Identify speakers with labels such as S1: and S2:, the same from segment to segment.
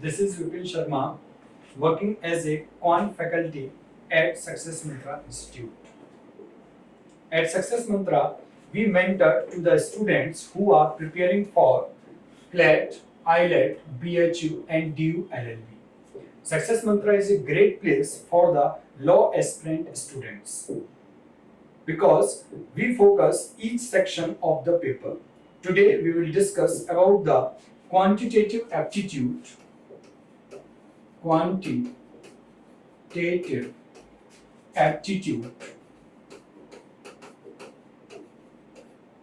S1: This is Vipin Sharma, working as a quant faculty at Success Mantra Institute. At Success Mantra, we mentor to the students who are preparing for CLET, IELTS, BHU and DU LLB. Success Mantra is a great place for the law aspirant students because we focus each section of the paper. Today we will discuss about the quantitative aptitude,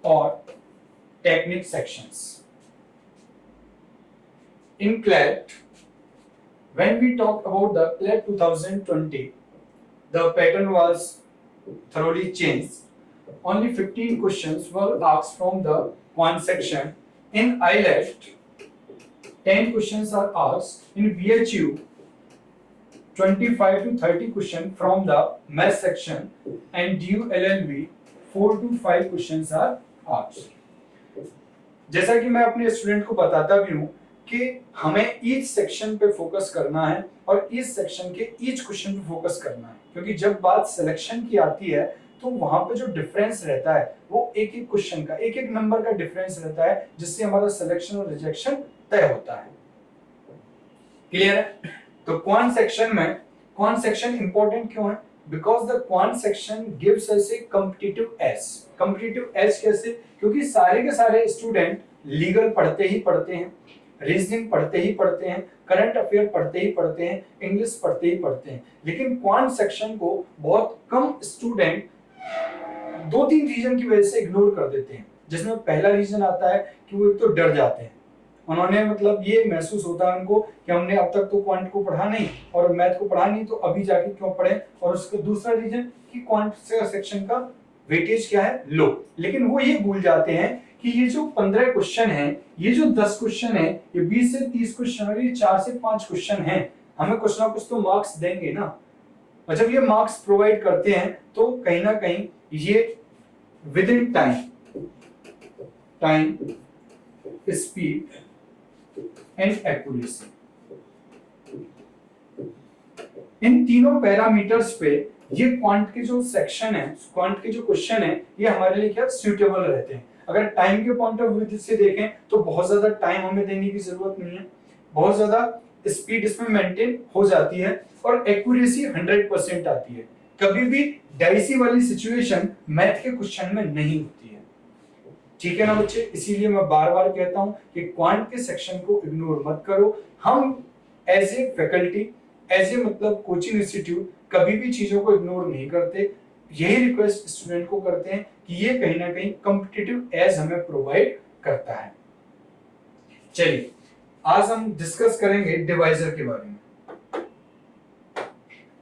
S1: or technique sections. In CLET, when we talk about the CLET 2020, the pattern was thoroughly changed. Only 15 questions were asked from the quant section. In IELTS, 10 questions are asked. In BHU, 25 to 30 questions from the math section, and DU LLB 4 to 5 questions are asked. जैसा कि मैं अपने student को बताता भी हूँ कि हमें ईच सेक्शन पे फोकस करना है और ईच सेक्शन के ईच क्वेश्चन पे फोकस करना है, क्योंकि जब बात सिलेक्शन की आती है तो वहां पे जो डिफरेंस रहता है वो एक एक क्वेश्चन का एक एक नंबर का डिफरेंस रहता है, जिससे हमारा सिलेक्शन और रिजेक्शन तय होता है। क्लियर है? तो क्वांट सेक्शन इंपॉर्टेंट क्यों है? Because the quant section gives us A competitive as. Competitive as कैसे? क्योंकि सारे के सारे स्टूडेंट लीगल पढ़ते ही पढ़ते हैं, रीजनिंग पढ़ते ही पढ़ते हैं, करंट अफेयर पढ़ते ही पढ़ते हैं, इंग्लिश पढ़ते ही पढ़ते हैं, लेकिन क्वांट सेक्शन को बहुत कम स्टूडेंट दो तीन रीजन की वजह से इग्नोर कर देते हैं। जिसमें पहला रीजन आता है कि वो एक तो डर जाते हैं, उन्होंने मतलब ये महसूस होता है उनको कि हमने अब तक तो क्वांट को पढ़ा नहीं और मैथ को पढ़ा नहीं, तो अभी जाके क्यों पढ़े। और उसका दूसरा रीजन कि क्वांट सेक्शन का वेटेज क्या है? लो। लेकिन वो ये भूल जाते हैं कि ये जो 15 क्वेश्चन है, ये जो 10 क्वेश्चन है, ये 20 से 30 क्वेश्चन और ये 4 से 5 क्वेश्चन है, हमें कुछ ना कुछ तो मार्क्स देंगे ना। और जब ये मार्क्स प्रोवाइड करते हैं तो कहीं ना कहीं ये within time, speed and accuracy, इन तीनों पैरामीटर्स पे ये क्वांट के जो सेक्शन है, क्वांट के जो क्वेश्चन है, ये हमारे लिए क्या सूटेबल रहते हैं। अगर टाइम के पॉइंट ऑफ व्यू से देखें तो बहुत ज्यादा टाइम हमें देने की जरूरत नहीं है, बहुत ज्यादा स्पीड इसमें मेंटेन हो जाती है और एक्यूरेसी 100% आती है। कभी भी डाइसी वाली सिचुएशन मैथ के क्वेश्चन में नहीं होती है। ठीक है ना बच्चे? इसीलिए मैं बार बार कहता हूं कि क्वांट के सेक्शन को इग्नोर मत करो। हम as a faculty, as a मतलब कोचिंग इंस्टीट्यूट कभी भी चीजों को इग्नोर नहीं करते। यही रिक्वेस्ट स्टूडेंट को करते हैं कि ये कहीं ना कहीं कॉम्पिटिटिव एज हमें प्रोवाइड करता है। चलिए आज हम डिस्कस करेंगे डिवाइजर के बारे में।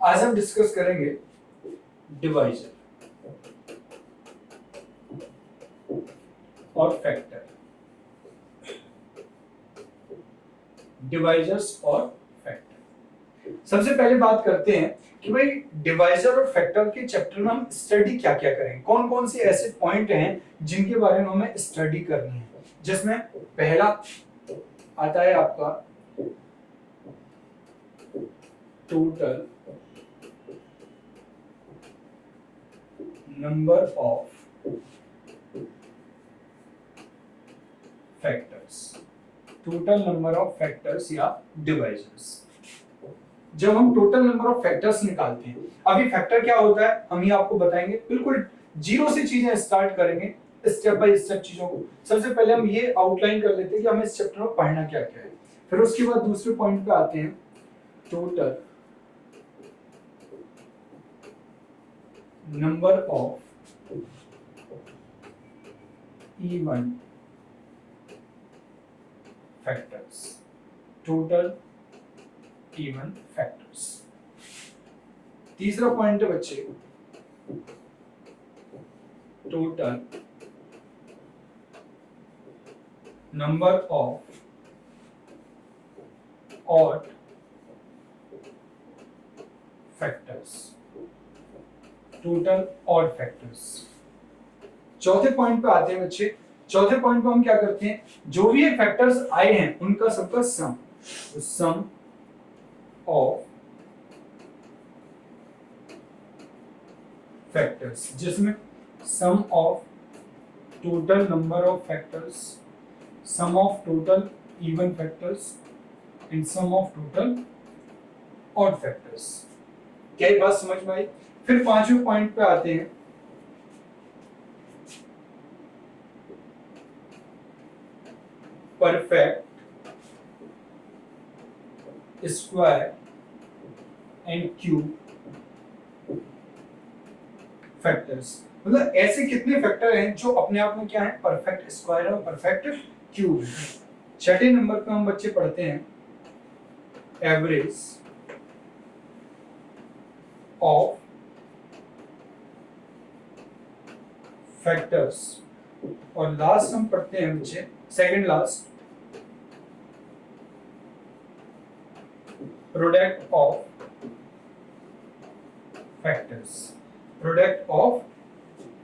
S1: आज हम डिस्कस करेंगे डिवाइजर और फैक्टर। डिवाइजर्स और फैक्टर। सबसे पहले बात करते हैं कि भाई डिवाइजर और फैक्टर के चैप्टर में हम स्टडी क्या क्या करेंगे, कौन कौन से ऐसे पॉइंट हैं जिनके बारे में हमें स्टडी करनी है। जिसमें पहला आता है आपका total number of factors, total number of factors या डिवाइजर्स। जब हम टोटल नंबर ऑफ फैक्टर्स निकालते हैं, अभी फैक्टर क्या होता है हम ये आपको बताएंगे, बिल्कुल जीरो से चीजें स्टार्ट करेंगे, स्टेप बाय स्टेप चीजों को। सबसे पहले हम ये आउटलाइन कर लेते हैं कि हमें इस चैप्टर में पढ़ना क्या क्या है। फिर उसके बाद दूसरे पॉइंट पे आते हैं, total number of even factors, total even factors. तीसरा पॉइंट है बच्चे total number of odd factors, total odd factors. चौथे पॉइंट पे आते हैं बच्चे। चौथे पॉइंट पे हम क्या करते हैं, जो भी ये फैक्टर्स आए हैं उनका सबका सम, सम ऑफ फैक्टर्स, जिसमें sum of total number of factors, sum of total even factors and sum of total odd factors. क्या ये बात समझ में आई? फिर पांचवें पॉइंट पे आते हैं, perfect square and cube factors. मतलब ऐसे कितने फैक्टर हैं जो अपने आप में क्या है, परफेक्ट स्क्वायर और परफेक्ट क्यूब है। छठे नंबर पे हम बच्चे पढ़ते हैं एवरेज ऑफ फैक्टर्स, और लास्ट हम पढ़ते हैं बच्चे, second last, product of factors, product of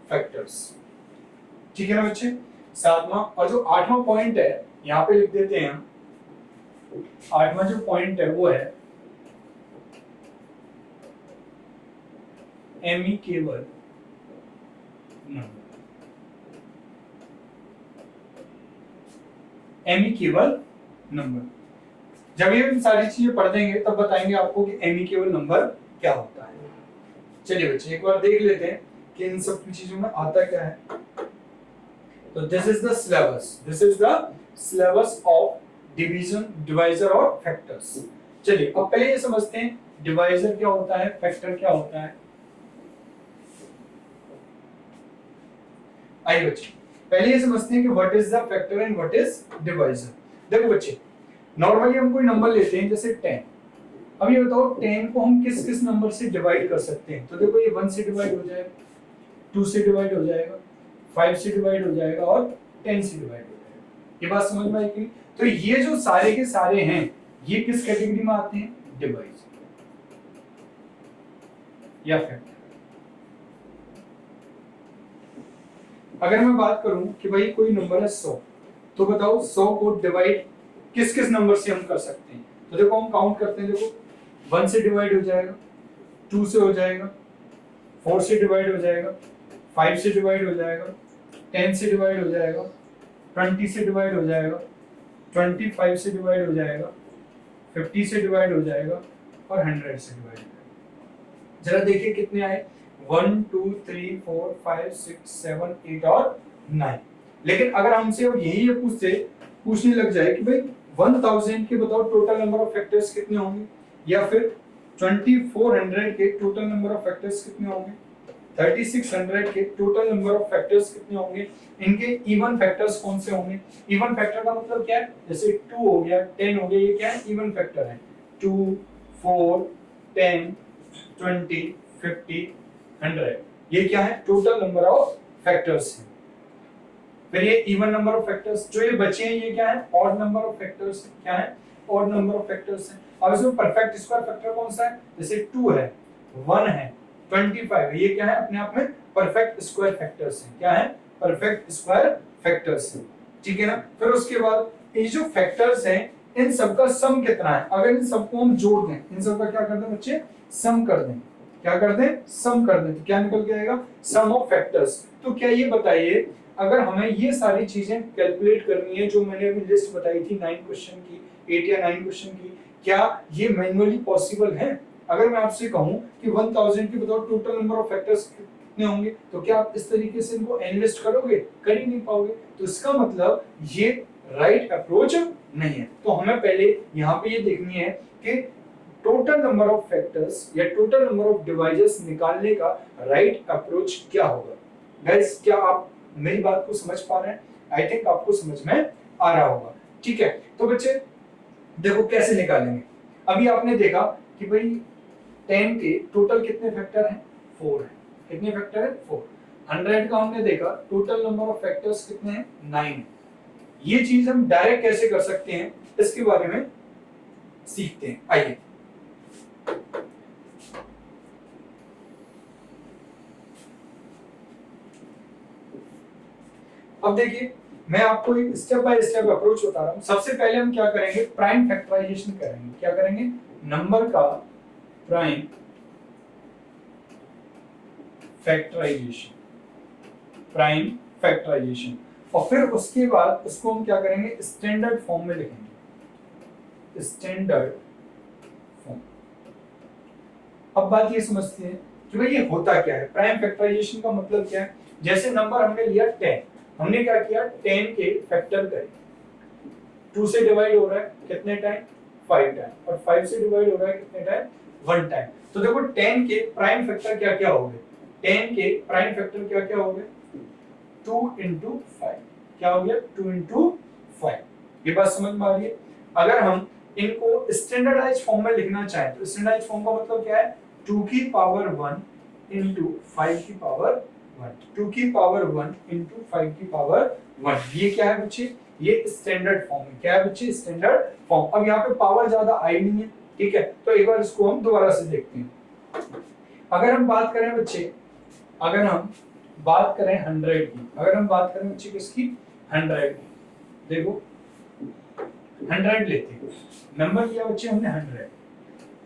S1: factors. ठीक है ना बच्चे? सातवां और जो आठवां पॉइंट है यहां पे लिख देते हैं हम। आठवां जो पॉइंट है वो है एमी केवल नंबर, एमी केवल नंबर। जब ये सारी चीजें पढ़ देंगे तब बताएंगे आपको कि एमी केवल नंबर क्या होता है। चलिए बच्चे एक बार देख लेते हैं कि इन सब चीजों में आता क्या है। तो this is the syllabus, this is the syllabus of division, divisor और फैक्टर्स। चलिए अब पहले ये समझते हैं डिवाइजर क्या होता है, फैक्टर क्या होता है। आइए बच्चे पहले ये समझते हैं कि what is the factor and what is divisor. देखो बच्चे नॉर्मली हम कोई नंबर लेते हैं जैसे 10। अब ये बताओ 10 को हम किस किस नंबर से डिवाइड कर सकते हैं। तो देखो ये 1 से डिवाइड हो जाएगा, 2 से डिवाइड हो जाएगा, 5 से डिवाइड हो जाएगा और 10 से डिवाइड हो जाएगा। ये बात समझ में आई कि? तो ये जो सारे के सारे हैं ये किस कैटेगरी में आते हैं, डिवाइजर या फैक्टर। अगर मैं बात करूं कि भाई कोई नंबर है 100, तो बताओ 100 को डिवाइड किस किस नंबर से हम कर सकते हैं। तो देखो हम काउंट करते हैं, देखो 1 से डिवाइड हो जाएगा, 2 से हो जाएगा, 4 से डिवाइड हो जाएगा, 5 से डिवाइड हो जाएगा, 10 से डिवाइड हो जाएगा, 20 से डिवाइड हो जाएगा, 25 से डिवाइड हो जाएगा, 50 से डिवाइड हो जाएगा और 100 से डिवाइड हो जाएगा। जरा देखिए कितने आए, 1 2 3 4 5 6 7 8 और 9। लेकिन अगर हमसे अब यही पूछने लग जाए कि भाई 1000 के बताओ टोटल नंबर ऑफ फैक्टर्स कितने होंगे, या फिर 2400 के टोटल नंबर ऑफ फैक्टर्स कितने होंगे, 3600 के टोटल नंबर ऑफ फैक्टर्स कितने होंगे, इनके इवन फैक्टर्स कौन से होंगे। इवन फैक्टर का मतलब क्या है, जैसे 2 हो गया, 10 हो गया, ये क्या है, इवन फैक्टर है। 2 4 10 20 50 100 ये क्या है, टोटल नंबर ऑफ फैक्टर्स है। फिर ये इवन नंबर ऑफ फैक्टर्स, जो ये बचे हैं ये क्या है, ऑड नंबर ऑफ फैक्टर्स। क्या है, ऑड नंबर ऑफ फैक्टर्स है। अब इसमें परफेक्ट स्क्वायर फैक्टर कौन सा है, जैसे 2 है, 1 है, 25 है, ये क्या है, अपने आप में परफेक्ट स्क्वायर फैक्टर्स है। क्या है, परफेक्ट स्क्वायर फैक्टर्स है। ठीक है ना। फिर उसके बाद ये जो फैक्टर्स हैं इन सबका सम कितना है, अगर इन सबको हम जोड़ दें, इन सबका क्या कर दें बच्चे, सम कर दें। क्या कर दें, सम कर दें, तो क्या निकल के आएगा, सम ऑफ फैक्टर्स। तो क्या ये बताइए, अगर हमें ये सारी चीजें कैलकुलेट करनी है जो मैंने अभी लिस्ट बताई थी 9 क्वेश्चन की, 8 या 9 क्वेश्चन की, क्या ये मैन्युअली पॉसिबल है। अगर मैं आपसे कहूं कि 1000 की बताओ टोटल नंबर ऑफ फैक्टर्स कितने होंगे, तो क्या आप इस तरीके से इनको एनालिस्ट करोगे, कर ही नहीं पाओगे। तो इसका मतलब ये राइट अप्रोच नहीं है। तो हमें पहले यहाँ पे ये देखनी है कि टोटल नंबर ऑफ फैक्टर्स या टोटल नंबर ऑफ डिवाइसेस निकालने का राइट अप्रोच क्या होगा। गाइस क्या आप मेरी बात को समझ पा रहे हैं? आई थिंक आपको समझ में आ रहा होगा। ठीक है, तो बच्चे देखो कैसे निकालेंगे। अभी आपने देखा कि भाई 10 के टोटल कितने फैक्टर हैं, 4 है। कितने फैक्टर है, 4। 100 का हमने देखा टोटल नंबर ऑफ फैक्टर्स कितने हैं, 9 है। ये चीज हम डायरेक्ट कैसे कर सकते हैं इसके बारे में सीखते हैं। आइए अब देखिए मैं आपको एक स्टेप बाय स्टेप अप्रोच बता रहा हूँ। सबसे पहले हम क्या करेंगे, प्राइम फैक्टराइजेशन करेंगे। क्या करेंगे, नंबर का प्राइम फैक्टराइजेशन, प्राइम फैक्टराइजेशन, और फिर उसके बाद उसको हम क्या करेंगे, स्टैंडर्ड फॉर्म में लिखेंगे, स्टैंडर्ड फॉर्म। अब बात ये समझते हैं कि भाई ये होता क्या है, प्राइम फैक्टराइजेशन का मतलब क्या है। जैसे नंबर हमने लिया 10, हमने क्या किया, 10 के फैक्टर करे, 2 से डिवाइड हो रहा है कितने टाइम, 5 टाइम, और 5 से डिवाइड हो रहा है कितने टाइम, 1 टाइम। तो देखो 10 के प्राइम फैक्टर क्या क्या हो गए, 10 के प्राइम फैक्टर क्या क्या हो गए, 2 into 5, क्या हो गया, 2 into 5। ये बात समझ में आ रही है। अगर हम इनको स्टैंडर्डाइज फॉर्म में लिखना चाहें तो स्टैंडर्डाइज फॉर्म का मतलब क्या है, 2 की पावर 1 into 5 की पावर 1, 2 की पावर 1 into 5 की पावर 1। ये क्या है बच्चे, ये स्टैंडर्ड फॉर्म है। क्या है बच्चे, स्टैंडर्ड फॉर्म। अब यहाँ पे पावर ज्यादा आई नहीं है, ठीक है, तो एक बार इसको हम दोबारा से देखते हैं। अगर हम बात करें बच्चे, अगर हम बात करें 100 की, अगर हम बात करें बच्चे किसकी, 100 की, देखो 100 लेते हैं, नंबर लिया बच्चे हमने 100,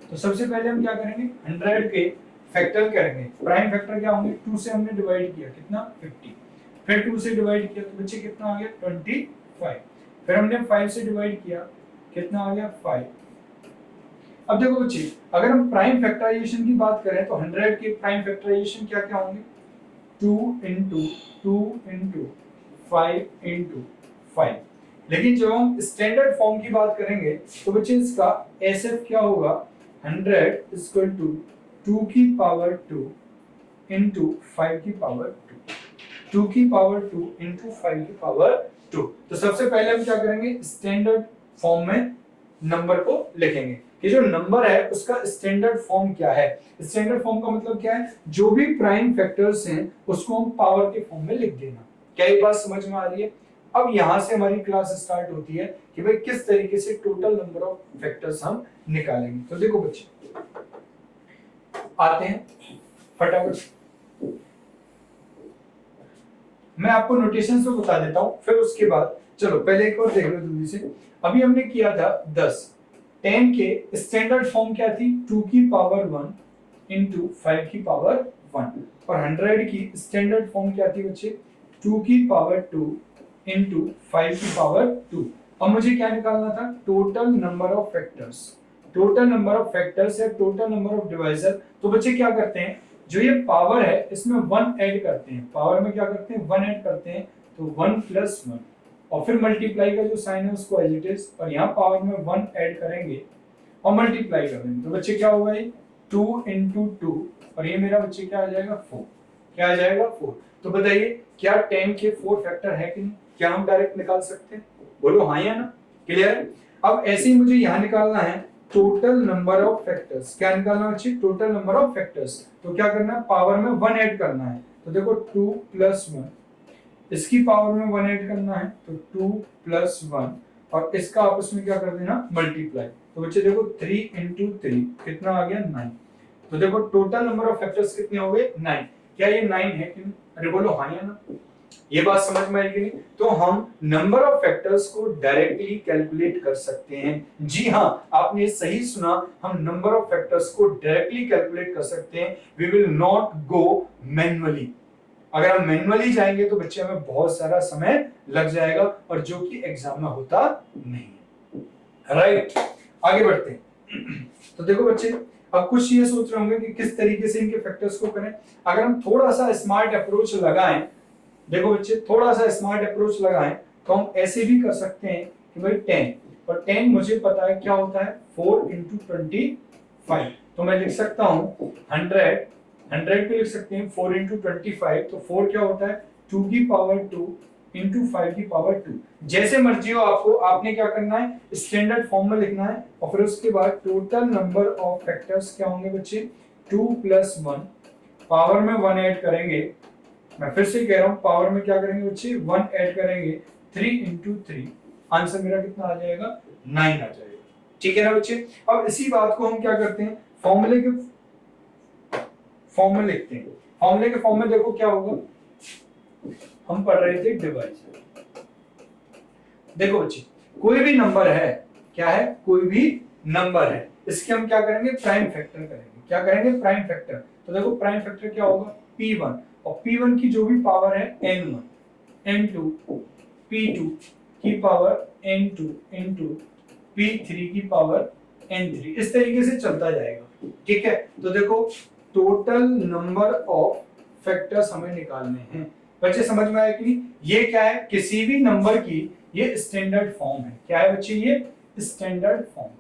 S1: तो सबसे पहले हम क्या करेंगे, 100 के फैक्टर करेंगे। प्राइम फैक्टर क्या होंगे, 2 से हमने डिवाइड किया कितना, 50, फिर 2 से डिवाइड किया तो बच्चे कितना आ गया, 25, फिर हमने 5 से डिवाइड किया कितना आ गया, 5। अब देखो बच्चे, अगर हम प्राइम फैक्टराइजेशन की बात करें तो 100 के प्राइम फैक्टराइजेशन क्या क्या होंगे, 2 into 2 into 5 into 5। लेकिन जब हम स्टैंडर्ड फॉर्म की बात करेंगे तो बच्चे इसका एसएफ क्या होगा, 100 इक्वल टू 2 की पावर 2 into 5 की पावर 2, 2 की पावर 2 into 5 की पावर 2। तो सबसे पहले हम क्या करेंगे, स्टैंडर्ड फॉर्म में नंबर को लिखेंगे कि जो नंबर है उसका स्टैंडर्ड फॉर्म क्या है। स्टैंडर्ड फॉर्म का मतलब क्या है, जो भी प्राइम फैक्टर्स हैं उसको हम पावर के फॉर्म में लिख देना। क्या ये बात समझ में आ रही है। अब यहां से हमारी क्लास स्टार्ट होती है कि भाई किस तरीके से टोटल नंबर ऑफ फैक्टर्स हम निकालेंगे। तो देखो बच्चे, आते हैं फटाफट, मैं आपको नोटेशन से बता देता हूं, फिर उसके बाद चलो पहले एक और देख लो जल्दी से। अभी हमने किया था 10, 10 के स्टैंडर्ड फॉर्म क्या थी, 2 की पावर 1 into 5 की पावर 1, और 100 की स्टैंडर्ड फॉर्म क्या थी बच्चे, 2 की पावर 2 into 5 की पावर 2। अब मुझे क्या निकालना था, total number of factors, total number of factors या टोटल नंबर ऑफ डिवाइजर। तो बच्चे क्या करते हैं, जो ये पावर है इसमें 1 ऐड करते हैं, पावर में क्या करते हैं, 1 ऐड करते हैं, तो 1 + 1, और फिर मल्टीप्लाई का जो साइन है उसको एज इट इज, और यहाँ पावर में 1 ऐड करेंगे और मल्टीप्लाई कर देंगे। तो बच्चे क्या होगा, ये 2 into 2, और ये मेरा बच्चे क्या आ जाएगा, 4। क्या आ जाएगा, 4। तो बताइए क्या 10 के 4 फैक्टर है कि नहीं, क्या हम डायरेक्ट निकाल सकते हैं, बोलो हाँ या ना, क्लियर है। अब ऐसे ही मुझे यहाँ निकालना है टोटल नंबर ऑफ फैक्टर्स। क्या निकालना है, टोटल नंबर ऑफ फैक्टर्स। तो क्या करना है, पावर में 1 ऐड करना है, तो देखो 2 + 1, इसकी पावर में 1 ऐड करना है तो 2 + 1, और इसका आपस में क्या कर देना, मल्टीप्लाई। तो बच्चे देखो 3 into 3 कितना आ गया, 9। तो देखो टोटल नंबर ऑफ फैक्टर्स कितने हो गए, 9। क्या ये 9 है कि नहीं, अरे बोलो हाँ या ना, ये बात समझ में आई कि नहीं। तो हम नंबर ऑफ फैक्टर्स को डायरेक्टली कैलकुलेट कर सकते हैं। जी हाँ, आपने सही सुना, हम नंबर ऑफ फैक्टर्स को डायरेक्टली कैलकुलेट कर सकते हैं। We will not go manually. अगर हम मैन्युअली जाएंगे तो बच्चे हमें बहुत सारा समय लग जाएगा, और जो कि एग्जाम में होता नहीं है, राइट। आगे बढ़ते हैं। तो देखो बच्चे, अब कुछ ये सोच रहे होंगे कि किस तरीके से इनके फैक्टर्स को करें। अगर हम थोड़ा सा स्मार्ट अप्रोच लगाएं, देखो बच्चे थोड़ा सा स्मार्ट अप्रोच लगाएं तो हम ऐसे भी कर सकते हैं कि भाई 10, और 10 मुझे पता है क्या होता है, 4 into 25। तो मैं लिख सकता हूं 100 को लिख सकते हैं 4 into 25, तो 4 क्या होता है, 2 की पावर 2 into 5 की पावर 2। जैसे मर्जी हो आपको, आपने क्या करना है, स्टैंडर्ड फॉर्म में लिखना है, और फिर उसके बाद टोटल नंबर ऑफ फैक्टर्स क्या होंगे बच्चे, 2 + 1, पावर में 1 ऐड करेंगे, मैं फिर से कह रहा हूं पावर में क्या करेंगे बच्चे, 1 ऐड करेंगे, 3 into 3, आंसर मेरा कितना आ जाएगा, 9 आ जाएगा। ठीक है ना बच्चे। अब इसी बात को हम क्या करते हैं, फॉर्मूले के फॉर्म में लिखते हैं। फॉर्मूले के फॉर्म में देखो क्या होगा, हम पढ़ रहे थे डिवाइजर, देखो बच्चे, कोई भी नंबर है, क्या है, कोई भी नंबर है, इसके हम क्या करेंगे, प्राइम फैक्टर करेंगे। क्या करेंगे, प्राइम फैक्टर। तो देखो प्राइम फैक्टर क्या होगा, P1, और P1 की जो भी पावर है N1 N2 P2 की पावर N2 into P3 की पावर N3, इस तरीके से चलता जाएगा। ठीक है, तो देखो टोटल नंबर ऑफ फैक्टर्स हमें निकालने हैं। बच्चे समझ में आया कि नहीं? ये क्या है, किसी भी नंबर की ये स्टैंडर्ड फॉर्म है। क्या है बच्चे, ये स्टैंडर्ड फॉर्म,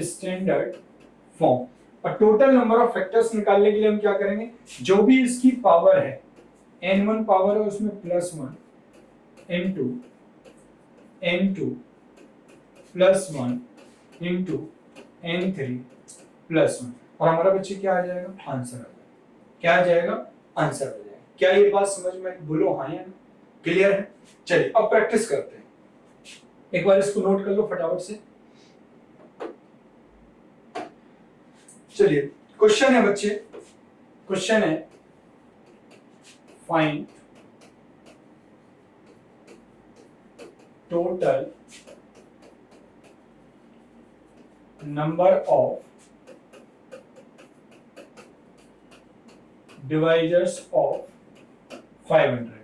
S1: स्टैंडर्ड फॉर्म। और टोटल नंबर ऑफ फैक्टर्स निकालने के लिए हम क्या करेंगे, जो भी इसकी पावर है, n1 पावर है उसमें +1 n2 n2 +1 into n3 +1, और हमारा बच्चे क्या आ जाएगा, आंसर आ जाएगा। क्या आ जाएगा, आंसर आ जाएगा। क्या ये बात समझ में, बोलो हाँ या ना, क्लियर है? चलिए अब प्रैक्टिस करते हैं। एक बार इसको नोट कर लो फटाफट से। चलिए क्वेश्चन है बच्चे, क्वेश्चन है find total number of divisors of 500।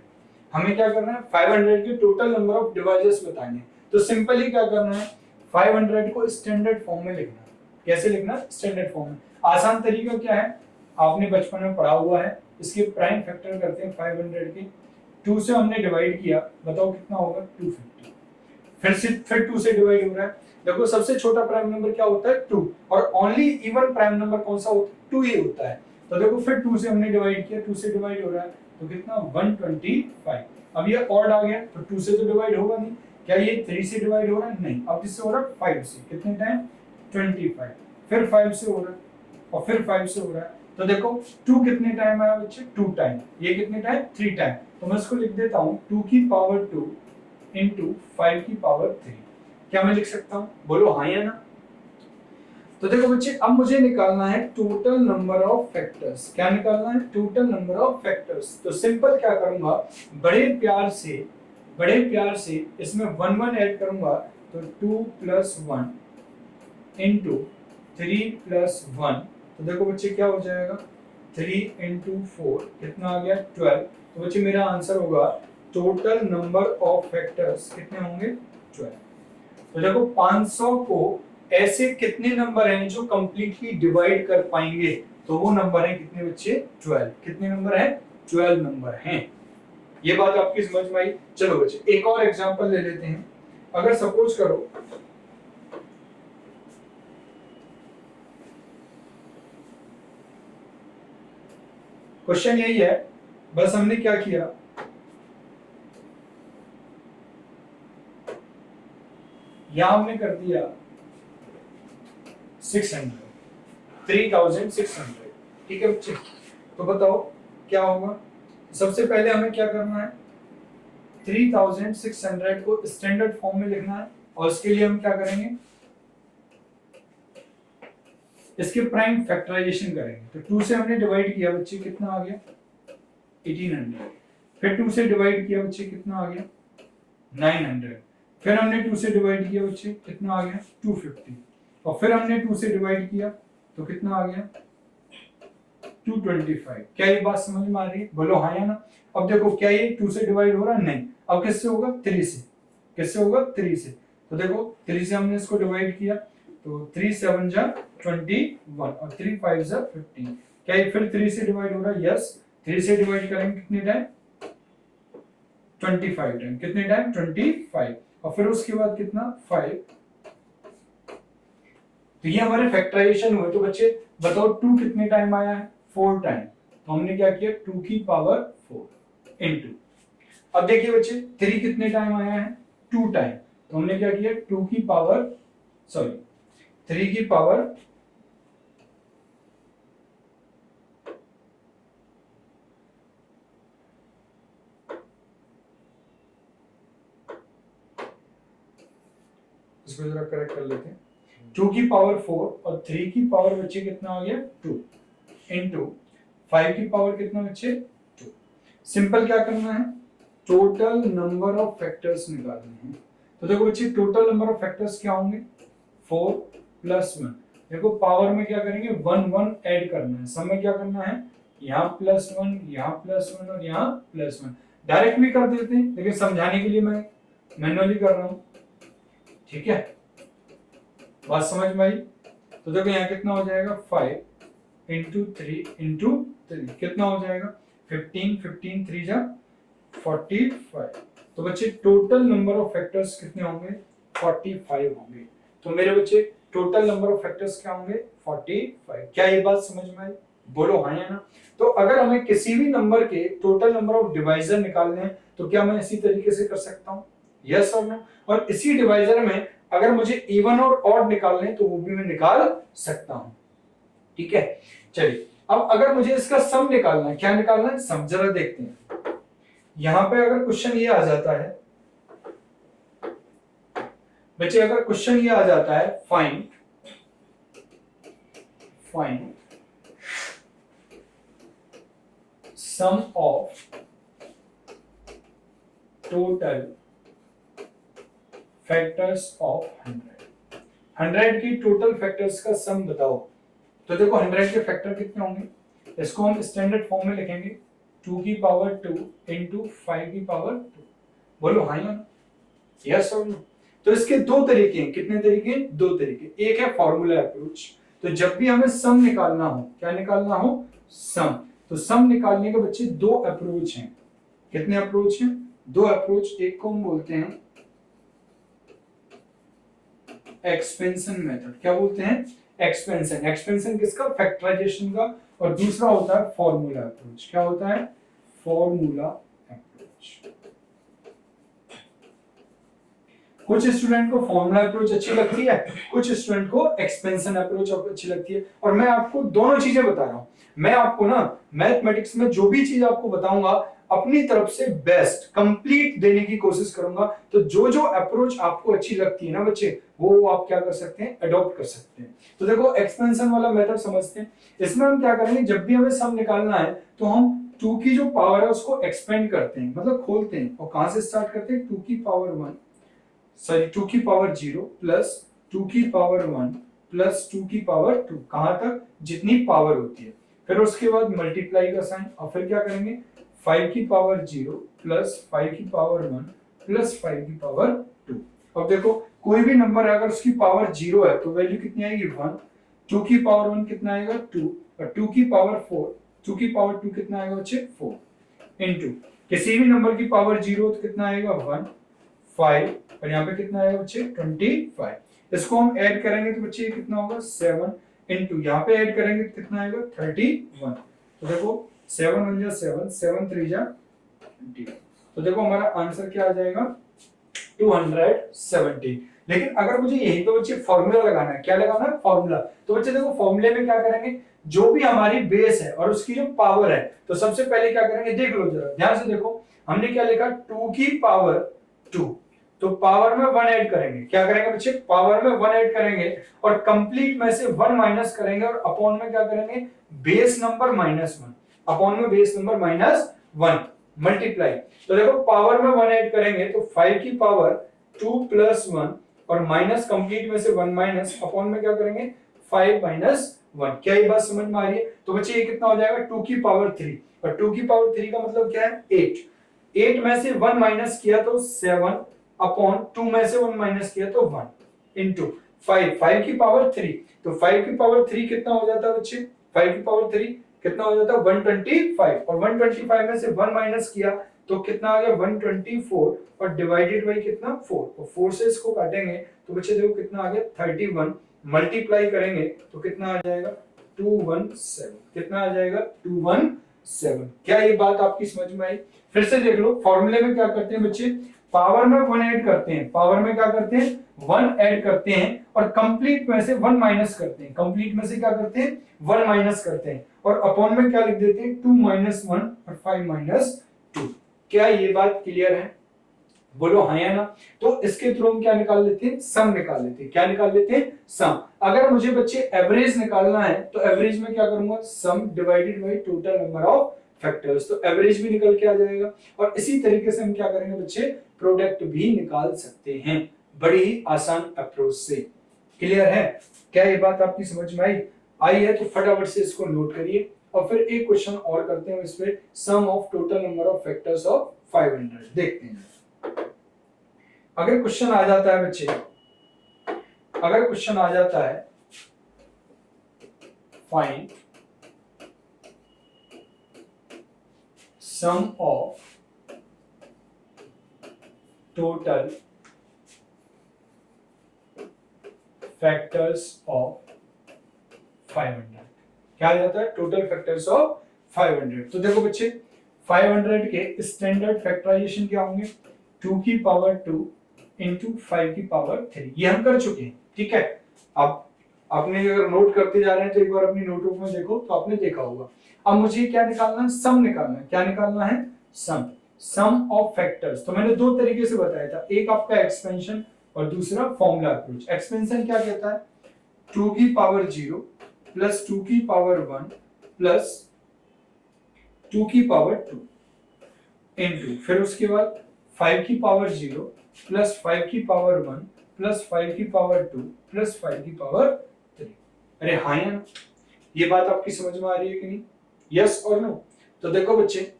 S1: हमें क्या करना है, 500 के टोटल नंबर ऑफ डिवाइजर्स बताने हैं। तो सिंपली क्या करना है, 500 को स्टैंडर्ड फॉर्म में लिखना है। कैसे लिखना, स्टैंडर्ड फॉर्म में। आसान तरीका क्या है, आपने बचपन में पढ़ा हुआ है, इसके प्राइम फैक्टर करते हैं 500 के, 2 से हमने डिवाइड किया, बताओ कितना होगा, 250। फिर 2 से डिवाइड हो रहा है। देखो सबसे छोटा प्राइम नंबर क्या होता है, 2, और ओनली इवन प्राइम नंबर कौन सा होता है, 2 ही होता है। तो देखो फिर 2 से हमने डिवाइड किया, 2 से डिवाइड हो रहा है, तो कितना, 125। अब ये ऑड आ गया, तो 2 से तो डिवाइड होगा नहीं। क्या ये 3 से डिवाइड हो रहा है, नहीं। अब किससे हो रहा है, 5 से। कितने टाइम, 25। फिर 5 से हो रहा है, और फिर 5 से हो रहा है। तो देखो 2 कितने टाइम आया बच्चे, 2 टाइम। ये कितने टाइम, 3 टाइम। तो मैं इसको लिख देता हूँ 2 की पावर 2 into 5 की पावर 3। क्या मैं लिख सकता हूँ, बोलो हाँ या ना? तो देखो बच्चे, अब मुझे निकालना है टोटल नंबर ऑफ फैक्टर्स। क्या निकालना है, टोटल नंबर ऑफ फैक्टर्स। तो सिंपल क्या करूंगा, बड़े प्यार से इसमें 1 1 ऐड करूंगा, तो 2 + 1 into 3 + 1। तो देखो बच्चे क्या हो जाएगा, 3 into 4 कितना आ गया, 12। तो बच्चे मेरा आंसर होगा टोटल नंबर ऑफ फैक्टर्स कितने होंगे, 12। तो देखो 500 को ऐसे कितने नंबर हैं जो कंप्लीटली डिवाइड कर पाएंगे, तो वो नंबर है कितने बच्चे, 12। कितने नंबर हैं, 12 नंबर हैं। ये बात आपकी समझ में आई? चलो बच्चे एक और एग्जांपल ले लेते हैं। अगर सपोज करो क्वेश्चन यही है, बस हमने क्या किया, यहां हमने कर दिया 600, 3600। ठीक है बच्चे, तो बताओ क्या होगा। सबसे पहले हमें क्या करना है, 3600 को स्टैंडर्ड फॉर्म में लिखना है, और उसके लिए हम क्या करेंगे, इसके प्राइम फैक्टराइजेशन करेंगे। तो 2 से हमने डिवाइड किया बच्चे, कितना आ गया, 1800। फिर 2 से डिवाइड किया बच्चे, कितना आ गया, 900। फिर हमने 2 से डिवाइड किया बच्चे, कितना आ गया, 250। और फिर हमने 2 से डिवाइड किया, तो कितना आ गया, 225। क्या ये बात समझ में आ रही है, बोलो हाँ या ना? अब देखो क्या ये 2 से डिवाइड हो रहा है, नहीं। अब किससे होगा, 3 से। किससे होगा, 3 से। तो देखो 3 से हमने इसको डिवाइड किया, तो 3 7 जा 21 और 3 5 जा 15। क्या ये फिर 3 से डिवाइड हो रहा है, यस। 3 से डिवाइड करेंगे कितने टाइम, 25 टाइम। कितने टाइम, 25। और फिर उसके बाद कितना, 5। तो ये हमारे फैक्टराइजेशन हुए। तो बच्चे बताओ 2 कितने टाइम आया है, 4 टाइम। तो हमने क्या किया, 2 की पावर 4 इनटू। अब देखिए बच्चे 3 कितने टाइम आया है, 2 टाइम। तो हमने क्या किया, 3 की पावर इसको जरा करेक्ट कर लेते हैं। 2 की पावर 4 और 3 की पावर बच्चे कितना आ गया, 2 इनटू 5 की पावर कितना बच्चे, 2। सिंपल क्या करना है, टोटल नंबर ऑफ फैक्टर्स निकालने हैं। तो देखो बच्चे टोटल नंबर ऑफ फैक्टर्स क्या होंगे 4 प्लस 1। देखो पावर में क्या करेंगे 1 1 ऐड करना है, सम में क्या करना है यहाँ प्लस 1 यहाँ प्लस 1 और यहाँ प्लस 1। डायरेक्ट भी कर देते हैं लेकिन समझाने के लिए मैं मैन्युअली कर रहा हूँ, ठीक है, बात समझ में आई। तो देखो यहाँ कितना हो जाएगा 5 इंटू 3 इंटू 3 कितना हो जाएगा 15 15 3 जा 45। तो बच्चे टोटल नंबर ऑफ फैक्टर्स कितने होंगे 45 होंगे। तो मेरे बच्चे टोटल नंबर ऑफ फैक्टर्स क्या होंगे 45। क्या ये बात समझ में आई, बोलो हाँ या ना। तो अगर हमें किसी भी नंबर के टोटल नंबर ऑफ डिवाइजर निकालने हैं तो क्या मैं इसी तरीके से कर सकता हूँ, यस और नो। और इसी डिवाइजर में अगर मुझे इवन और ऑड निकालने हैं तो वो भी मैं निकाल सकता हूं, ठीक है। चलिए अब अगर मुझे इसका सम निकालना है, क्या निकालना है सम, जरा देखते हैं। यहां पे अगर क्वेश्चन ये आ जाता है बच्चे, अगर क्वेश्चन ये आ जाता है find sum of total factors of 100 की टोटल फैक्टर्स का सम बताओ। तो देखो 100 के फैक्टर कितने होंगे, इसको हम स्टैंडर्ड फॉर्म में लिखेंगे 2 की पावर 2 इंटू 5 की पावर 2। बोलो हाँ या यस और नो। तो इसके दो तरीके हैं, कितने तरीके हैं, दो तरीके। एक है फॉर्मूला अप्रोच, तो जब भी हमें सम निकालना हो, क्या निकालना हो सम, तो सम निकालने के बच्चे दो अप्रोच हैं। कितने अप्रोच हैं, दो अप्रोच। एक को हम बोलते हैं एक्सपेंशन मेथड, क्या बोलते हैं एक्सपेंशन। एक्सपेंशन किसका, फैक्टराइजेशन का। और दूसरा होता है फॉर्मूला अप्रोच, क्या होता है फॉर्मूला अप्रोच। कुछ स्टूडेंट को फॉर्मूला अप्रोच अच्छी लगती है, कुछ स्टूडेंट को एक्सपेंशन अप्रोच अच्छी लगती है। और मैं आपको दोनों चीजें बता रहा हूं। मैं आपको ना मैथमेटिक्स में जो भी चीज आपको बताऊंगा अपनी तरफ से बेस्ट कंप्लीट देने की कोशिश करूंगा। तो जो जो अप्रोच आपको अच्छी लगती है ना बच्चे, वो आप क्या कर सकते हैं, अडॉप्ट कर सकते हैं। तो देखो एक्सपेंशन वाला मेथड समझते हैं। इसमें हम क्या करेंगे, जब भी हमें सम निकालना है तो हम 2 की जो पावर है उसको एक्सपेंड करते हैं, मतलब खोलते हैं। और कहां से स्टार्ट करते हैं, 2 की पावर 1 सॉरी 2 की पावर 0 प्लस 2 की पावर 1 प्लस 2 की पावर 2, कहां तक, जितनी पावर होती है। फिर उसके बाद मल्टीप्लाई का साइन, और फिर क्या करेंगे 5 की पावर 0 प्लस 5 की पावर 1 प्लस 5 की पावर 2। अब देखो कोई भी नंबर अगर उसकी पावर 0 है तो वैल्यू कितनी आएगी 1। 2 की पावर 1 कितना आएगा 2, और 2 की पावर 4, 2 की पावर 2 कितना आएगा बच्चे 4 इनटू किसी भी नंबर की पावर 0 तो कितना आएगा 1 5, और यहाँ पे कितना आएगा बच्चे 25। इसको हम ऐड करेंगे तो बच्चे कितना होगा 7 इनटू यहाँ पे ऐड करेंगे तो कितना आएगा 31। तो देखो 7 1 जा 7, 7 3 जा 20। तो देखो हमारा आंसर क्या आ जाएगा 270। लेकिन अगर मुझे यही पे बच्चे फॉर्मूला लगाना है, क्या लगाना है फॉर्मूला, तो बच्चे देखो फॉर्मूले में क्या करेंगे, जो भी हमारी बेस है और उसकी जो पावर है, तो सबसे पहले क्या करेंगे, देख लो जरा ध्यान से देखो, हमने क्या लिखा 2 की पावर 2, तो पावर में 1 ऐड करेंगे। क्या करेंगे बच्चे, पावर में 1 ऐड करेंगे और कंप्लीट में से 1 माइनस करेंगे, और अपॉन में क्या करेंगे बेस नंबर -1, अपॉन में बेस नंबर -1 मल्टीप्लाई। तो देखो पावर में 1 ऐड करेंगे तो 5 की पावर 2 प्लस 1, और माइनस कंप्लीट में से 1 माइनस, अपॉन में क्या करेंगे 5 माइनस 1। क्या ये बात समझ में आ रही है। तो बच्चे ये कितना हो जाएगा 2 की पावर 3, और 2 की पावर 3 का मतलब क्या है 8। 8 में से 1 माइनस किया तो 7, अपॉन 2 में से 1 माइनस किया तो 1 इनटू 5 की पावर 3। तो 5 की पावर 3 कितना हो जाता है बच्चे, 5 की पावर 3 कितना हो जाता है 125, और 125 में से 1 माइनस किया तो कितना आ गया 124, और डिवाइडेड बाई कितना 4, और 4 से इसको काटेंगे तो बच्चे देखो कितना आ गया 31, मल्टीप्लाई करेंगे तो कितना आ जाएगा 217, कितना आ जाएगा 217। क्या ये बात आपकी समझ में आई। फिर से देख लो फॉर्मूले में क्या करते हैं बच्चे, पावर में 1 ऐड करते हैं, पावर में क्या करते हैं 1 ऐड करते हैं, और कंप्लीट में से 1 माइनस करते हैं, कंप्लीट में से क्या करते हैं 1 माइनस करते हैं, और अपॉन में क्या लिख देते हैं 2 माइनस 1 और 5 माइनस 2। क्या ये बात क्लियर है, बोलो हाँ या ना। तो इसके थ्रू हम क्या निकाल लेते हैं, सम निकाल लेते हैं। क्या निकाल लेते हैं, सम। अगर मुझे बच्चे एवरेज निकालना है तो एवरेज में क्या करूंगा, सम divided by total number of factors, तो एवरेज भी निकल के आ जाएगा। और इसी तरीके से हम क्या करेंगे बच्चे, प्रोडक्ट भी निकाल सकते हैं बड़ी ही आसान अप्रोच से। क्लियर है? क्या ये बात आपकी समझ में आई है? तो फटाफट से इसको नोट करिए और फिर एक क्वेश्चन और करते हैं इस पे, sum of total number of factors of 500 देखते हैं। अगर क्वेश्चन आ जाता है बच्चे, अगर क्वेश्चन आ जाता है find sum of total factors of 500, क्या आ जाता है? Total factors of 500। तो देखो बच्चे 500 के स्टैंडर्ड फैक्टराइजेशन क्या होंगे, 2 की पावर 2 इंटू 5 की पावर 3, ये हम कर चुके हैं। ठीक है, अब आपने अगर नोट करते जा रहे हैं तो एक बार अपनी नोटबुक में देखो तो आपने देखा होगा। अब मुझे क्या निकालना है? सम निकालना है। क्या निकालना है? सम ऑफ फैक्टर्स। तो मैंने दो तरीके से बताया था, एक आपका एक्सपेंशन और दूसरा फॉर्मूला अप्रोच। एक्सपेंशन क्या कहता है? 2 की पावर 0 प्लस 2 की पावर 1 प्लस 2 की पावर 2 इनटू, फिर उसके बाद 5 की पावर 0 प्लस 5 की पावर 1 प्लस 5 की पावर 2 प्लस 5 की पावर 3। अरे हाँ या ना? ये बात आपकी समझ में आ रही है कि नहीं? यस और नो? तो देखो बच्चे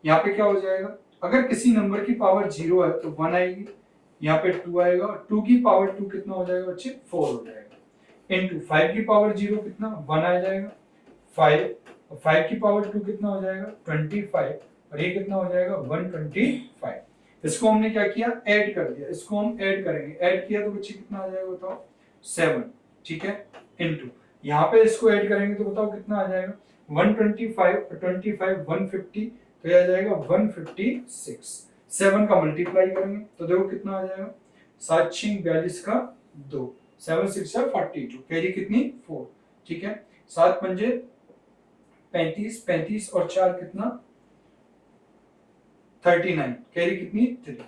S1: यहाँ पे क्या हो जाएगा, अगर किसी नंबर की पावर 0 है तो 1 आएगी, यहाँ पे 2 आएगा, 2 की पावर 2 कितना हो जाएगा बच्चे? 4 हो जाएगा, इनटू 5 की पावर 0 कितना? 1 आ जाएगा, 5 की पावर 2 कितना हो जाएगा? 25, और ये कितना हो जाएगा? 125। इसको हमने क्या किया? ऐड कर दिया। इसको हम ऐड करेंगे, ऐड किया तो बच्चे कितना आ जाएगा बताओ? 7। ठीक है, इनटू यहाँ पे इसको ऐड करेंगे तो बताओ कितना आ जाएगा? 125 और 25 150, तो ये आ जाएगा 156। 7 का मल्टीप्लाई करेंगे तो देखो कितना आ जाएगा? 7 6 42 का 2, 7 6 42, कैरी कितनी? 4। ठीक है, 7 पंजे 35, 35 और 4 कितना? 39, कैरी कितनी? 3।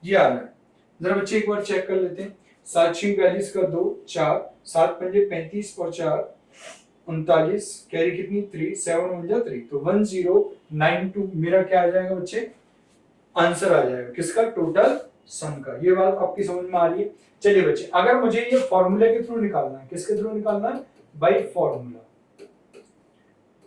S1: ये आ रहा है। जरा बच्चे एक बार चेक कर लेते हैं। 7 6 42 का 2 4, 7 पंजे 35 और 4 39, कैरी कितनी? 3, 7 1 जा 3, तो 1092 मेरा क्या आ जाएगा बच्चे? आंसर आ जाएगा किसका? टोटल सम का। ये बात आपकी समझ में आ रही है? चलिए बच्चे, अगर मुझे ये फॉर्मूले के थ्रू निकालना है, किसके थ्रू निकालना है? By formula.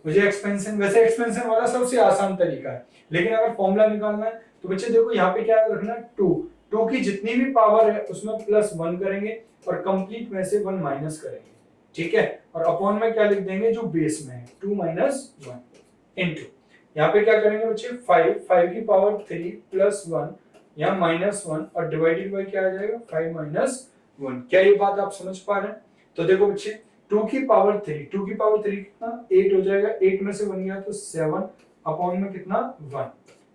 S1: मुझे एक्सपेंशन, वैसे एक्सपेंशन वाला सबसे आसान तरीका है, लेकिन अगर फॉर्मूला निकालना है तो बच्चे देखो यहाँ पे क्या रखना है? 2 की जितनी भी पावर है उसमें प्लस 1 करेंगे और कंप्लीट में से 1 माइनस करेंगे। ठीक है, और अपॉन में क्या लिख देंगे? जो बेस में है 2 माइनस 1 इनटू, यहाँ पे क्या करेंगे बच्चे? 5 की पावर 3 प्लस 1, यहाँ माइनस 1, और डिवाइडेड बाय क्या आ जाएगा? 5 माइनस 1। क्या ये बात आप समझ पा रहे हैं? तो देखो बच्चे 2 की पावर 3, 2 की पावर 3 कितना? 8 हो जाएगा, 8 में से 1 गया तो 7, अपॉन में कितना? 1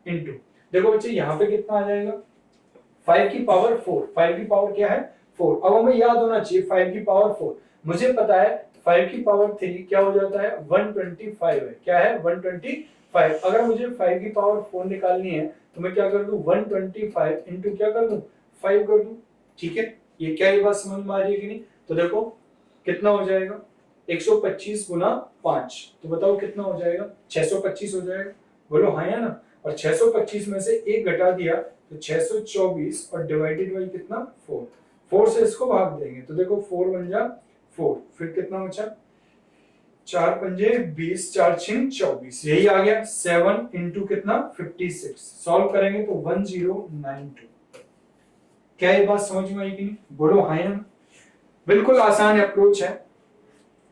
S1: इनटू, देखो बच्चे यहाँ पे कितना आ जाएगा? 5 की पावर 4, 5 की पावर क्या है? 4। अब हमें याद होना चाहिए 5 की पावर 4, मुझे पता है 5 की पावर 3 क्या हो जाता है? 125 है। क्या है? 125। अगर मुझे 5 की पावर 4 निकालनी है तो मैं क्या कर दूं? 125 इंटू क्या कर दूं? 5 कर दूं। ठीक है, ये क्या ये बात समझ में आ रही है कि नहीं? तो देखो कितना हो जाएगा? 125 गुना 5, तो बताओ कितना हो जाएगा? 625 हो जाएगा। बोलो हाँ या ना? और 625 में से 1 घटा दिया तो 624, और डिवाइडेड बाई कितना? 4। 4 से इसको भाग देंगे तो देखो 4 बन जा 4, फिर कितना बचा? 4 पंजे 20, 4 6 24, यही आ गया। 7 इंटू कितना? 56। सॉल्व करेंगे तो 1092। क्या ये बात समझ में आई कि नहीं? बोलो हाँ या ना? बिल्कुल आसान अप्रोच है।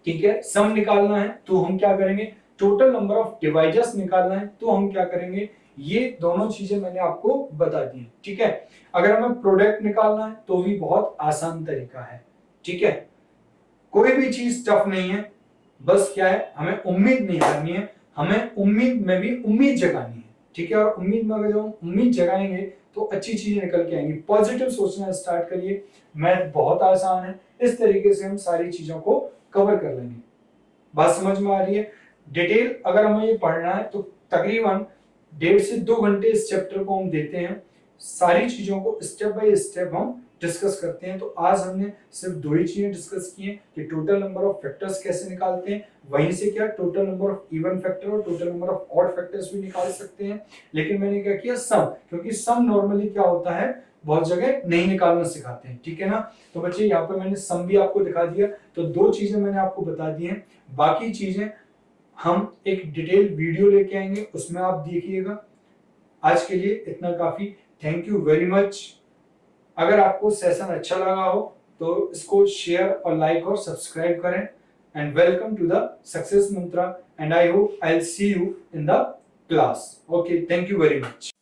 S1: ठीक है, सम निकालना है तो हम क्या करेंगे? टोटल नंबर ऑफ डिवाइजर्स निकालना है तो हम क्या करेंगे? ये दोनों चीजें मैंने आपको बता दी। ठीक है, अगर हमें प्रोडक्ट निकालना है तो भी बहुत आसान तरीका है। ठीक है, कोई भी चीज टफ नहीं है, बस क्या है? हमें उम्मीद नहीं करनी है, हमें उम्मीद में भी उम्मीद जगानी है। ठीक है, और उम्मीद में अगर हम उम्मीद जगाएंगे तो अच्छी चीजें निकल के आएंगी। पॉजिटिव सोचना स्टार्ट करिए, मैथ बहुत आसान है, इस तरीके से हम सारी चीजों को कवर कर लेंगे। बात समझ में आ रही है? डिटेल अगर हमें ये पढ़ना है तो तकरीबन 1.5 से 2 घंटे इस चैप्टर को हम देते हैं, सारी चीजों को स्टेप बाय स्टेप हम डिस्कस करते हैं। तो आज हमने सिर्फ दो ही चीजें डिस्कस की हैं कि टोटल नंबर ऑफ फैक्टर्स कैसे निकालते हैं, वहीं से क्या total number of even factor और total number of odd factors भी निकाल सकते हैं। लेकिन मैंने क्या किया सम, क्योंकि सम नॉर्मली क्या होता है बहुत जगह नहीं निकालना सिखाते हैं, ठीक है ना। तो बच्चे यहाँ पे मैंने सम भी आपको दिखा दिया, तो दो चीजें मैंने आपको बता दी हैं, बाकी चीजें हम एक डिटेल वीडियो लेके आएंगे, उसमें आप देखिएगा। आज के लिए इतना काफी, थैंक यू वेरी मच। अगर आपको सेशन अच्छा लगा हो तो इसको शेयर और लाइक और सब्सक्राइब करें। And welcome to the success mantra, and I hope I will see you in the class. Okay, thank you very much.